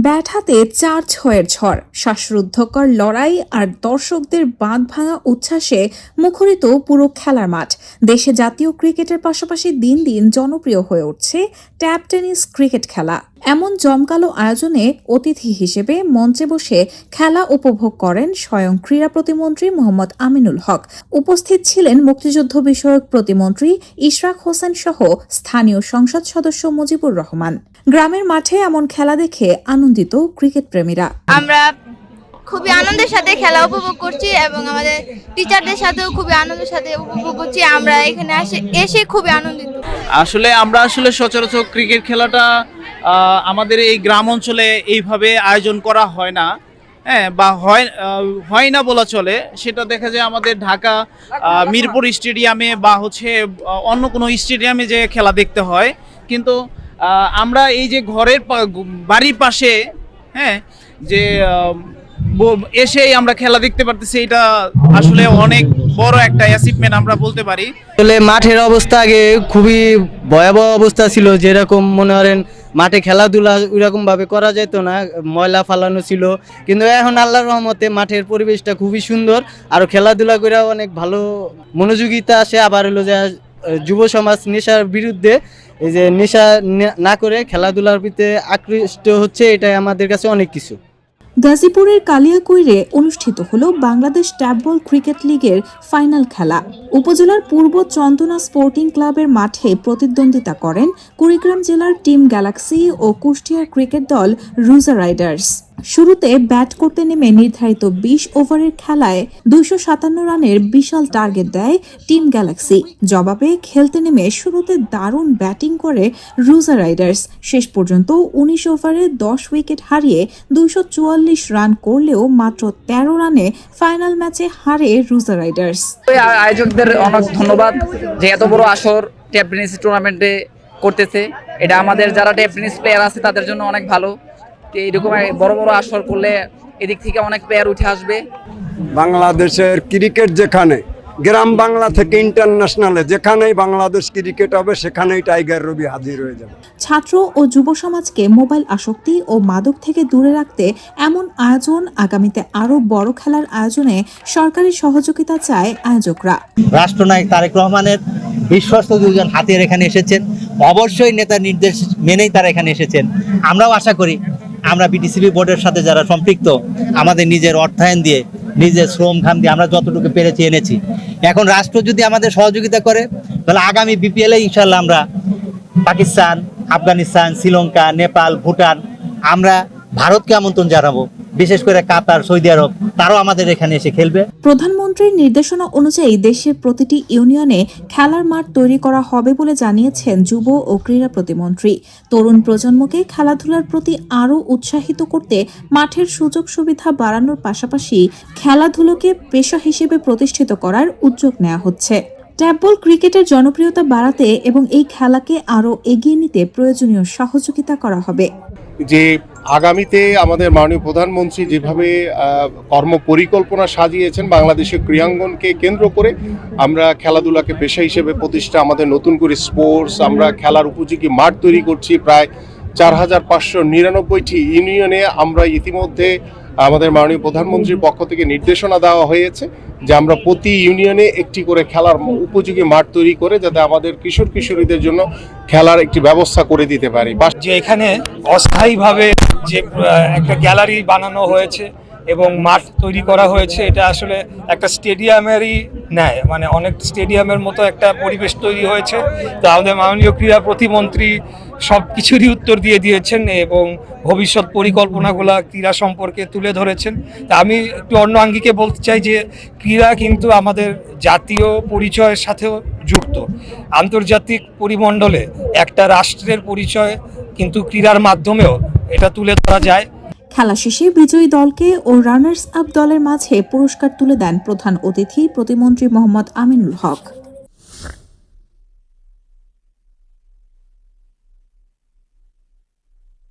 Bat হাতে ৪-৬-এর ঝড়, শ্বাসরুদ্ধকর লড়াই আর দর্শকদের বাঁধ ভাঙা উচ্ছ্বাসে মুখরিত পুরো খেলার মাঠ। দেশে জাতীয় ক্রিকেটের পাশাপাশি দিন দিন জনপ্রিয় হয়ে উঠছে ট্যাব টেনিস ক্রিকেট খেলা। এমন জমকালো আয়োজনে অতিথি হিসেবে মঞ্চে বসে খেলা উপভোগ করেন স্বয়ং ক্রীড়া প্রতিমন্ত্রী মোহাম্মদ আমিনুল হক। উপস্থিত ছিলেন মুক্তিযুদ্ধ বিষয়ক প্রতিমন্ত্রী ইশরাক হোসেন সহ স্থানীয় সংসদ সদস্য মুজিবুর রহমান। গ্রামের মাঠে এমন খেলা দেখে আনন্দিত ক্রিকেট প্রেমীরা। আমরা খুবই আনন্দের সাথে খেলা উপভোগ করছি এবং আমাদের টিচারদের সাথেও খুবই আনন্দের সাথে উপভোগ করছি। আমরা এখানে এসে খুবই আনন্দিত। আমরা সচরাচর ক্রিকেট খেলাটা আমাদের এই গ্রাম অঞ্চলে এইভাবে আয়োজন করা হয় না, বা হয় না বলা চলে। সেটা দেখা যায় আমাদের ঢাকা মিরপুর স্টেডিয়ামে বা অন্য কোনো স্টেডিয়ামে যে খেলা দেখতে হয়। কিন্তু আমরা এই যে ঘরের বাড়ির পাশে যে এসেই আমরা খেলা দেখতে পারতেছি, এটা আসলে অনেক বড় একটা অ্যাচিভমেন্ট আমরা বলতে পারি। আসলে মাঠের অবস্থা আগে খুবই ভয়াবহ অবস্থা ছিল, যেরকম মনে করেন মাঠে খেলাধুলা ওইরকম ভাবে করা যেত না, ময়লা ফালানো ছিল। কিন্তু এখন আল্লাহর রহমতে মাঠের পরিবেশটা খুবই সুন্দর, আর খেলাধুলা করে অনেক ভালো মনোযোগিতা আসে। আবার হলো যে যুব সমাজ নেশার বিরুদ্ধে, এই যে নেশা না করে খেলাধুলার প্রতি আকৃষ্ট হচ্ছে, এটাই আমাদের কাছে অনেক কিছু। গাজীপুরের কালিয়াকৈরে অনুষ্ঠিত হল বাংলাদেশ ট্যাব বল ক্রিকেট লিগের ফাইনাল খেলা। উপজেলার পূর্ব চন্দনা স্পোর্টিং ক্লাবের মাঠে প্রতিদ্বন্দ্বিতা করেন কুড়িগ্রাম জেলার টিম গ্যালাক্সি ও কুষ্টিয়ার ক্রিকেট দল রুজা রাইডার্স। শুরুতে ব্যাট করতে নেমে নির্ধারিত ২০ ওভারের খেলায় ২৫৭ রানের বিশাল টার্গেট দেয় টিম গ্যালাক্সি। জবাবে খেলতে নেমে শুরুতে দারুণ ব্যাটিং করে রুজা রাইডার্স। শেষ পর্যন্ত ১৯ ওভারে ১০ উইকেট হারিয়ে ২৪৪ রান করলেও মাত্র ১৩ রানে ফাইনাল ম্যাচে হারে রুজা রাইডার্স। আয়োজকদের অনেক ধন্যবাদ যে এত বড় আসর ট্যাব টেনিস টুর্নামেন্টে করতেছে। এটা আমাদের যারা ট্যাব টেনিস প্লেয়ার আছে তাদের জন্য অনেক ভালো। এইরকম বড় বড় আসর করলে এদিক থেকে অনেক প্লেয়ার উঠে আসবে। বাংলাদেশের ক্রিকেট যেখানে গ্রাম বাংলা থেকে ইন্টারন্যাশনালে যেখানেই বাংলাদেশ ক্রিকেট হবে সেখানেই টাইগার রবি হাজির হয়ে যাবে। ছাত্র ও যুব সমাজকে মোবাইল আসক্তি ও মাদক থেকে দূরে রাখতে এমন আয়োজন আগামীতে আরো বড় খেলার আয়োজনে সরকারি সহযোগিতা চায় আয়োজকরা। রাষ্ট্রনায়ক তারেক রহমানের বিশ্বস্ত দুজন হাতিয়ার এখানে এসেছেন, অবশ্যই নেতার নির্দেশ মেনেই তারা এখানে এসেছেন। আমরাও আশা করি আমরা বিটিসিবি বোর্ডের সাথে যারা সম্পৃক্ত, আমাদের নিজের অর্থায়ন দিয়ে নিজের শ্রম ঘাম দিয়ে আমরা যতটুকু পেরেছি এনেছি। এখন রাষ্ট্র যদি আমাদের সহযোগিতা করে তাহলে আগামী বিপিএলে ইনশাল্লাহ আমরা পাকিস্তান, আফগানিস্তান, শ্রীলঙ্কা, নেপাল, ভুটান, আমরা ভারতকে আমন্ত্রণ জানাবো। বিশেষ করে কাতার, সৌদি আরব, তারাও আমাদের এখানে এসে খেলবে। প্রধানমন্ত্রীর নির্দেশনা অনুযায়ী দেশের প্রতিটি ইউনিয়নে খেলার মাঠ তৈরি করা হবে বলে জানিয়েছেন যুব ও ক্রীড়া প্রতিমন্ত্রী। তরুণ প্রজন্মকে খেলাধুলার প্রতি আরও উৎসাহিত করতে মাঠের সুযোগ সুবিধা বাড়ানোর পাশাপাশি খেলাধুলোকে পেশা হিসেবে প্রতিষ্ঠিত করার উদ্যোগ নেওয়া হচ্ছে। ট্যাব বল ক্রিকেটের জনপ্রিয়তা বাড়াতে এবং এই খেলাকে আরও এগিয়ে নিতে প্রয়োজনীয় সহযোগিতা করা হবে। যে আগামীতে আমাদের মাননীয় প্রধানমন্ত্রী যেভাবে কর্ম পরিকল্পনা সাজিয়েছেন বাংলাদেশের ক্রীড়াঙ্গনকে কেন্দ্র করে, আমরা খেলাধুলাকে পেশা হিসেবে প্রতিষ্ঠা, আমাদের নতুন করে স্পোর্টস, আমরা খেলার উপযোগী মাঠ তৈরি করছি। প্রায় ৪৫৯৯টি ইউনিয়নে আমরা ইতিমধ্যে আমাদের মাননীয় প্রধানমন্ত্রীর পক্ষ থেকে নির্দেশনা দেওয়া হয়েছে যে আমরা প্রতি ইউনিয়নে একটি করে খেলার উপযোগী মাঠ তৈরি করে যাতে আমাদের কিশোর কিশোরীদের জন্য খেলার একটি ব্যবস্থা করে দিতে পারি। যে এখানে অস্থায়ীভাবে যে একটা গ্যালারি বানানো হয়েছে এবং মাঠ তৈরি করা হয়েছে, এটা আসলে একটা স্টেডিয়ামেরই ন্যায়, মানে অনেক স্টেডিয়ামের মতো একটা পরিবেশ তৈরি হয়েছে। তো আমাদের মাননীয় ক্রীড়া প্রতিমন্ত্রী সব কিছুরই উত্তর দিয়ে দিয়েছেন এবং ভবিষ্যৎ পরিকল্পনাগুলো ক্রীড়া সম্পর্কে তুলে ধরেছেন। তা আমি একটু অন্য আঙ্গিকে বলতে চাই যে ক্রীড়া কিন্তু আমাদের জাতীয় পরিচয়ের সাথেও যুক্ত। আন্তর্জাতিক পরিমণ্ডলে একটা রাষ্ট্রের পরিচয় কিন্তু ক্রীড়ার মাধ্যমেও এটা তুলে ধরা যায়। খেলা শেষে বিজয়ী দলকে ও রানার্স আপ দলের মাঝে পুরস্কার তুলে দেন প্রধান অতিথি প্রতিমন্ত্রী মোহাম্মদ আমিনুল হক।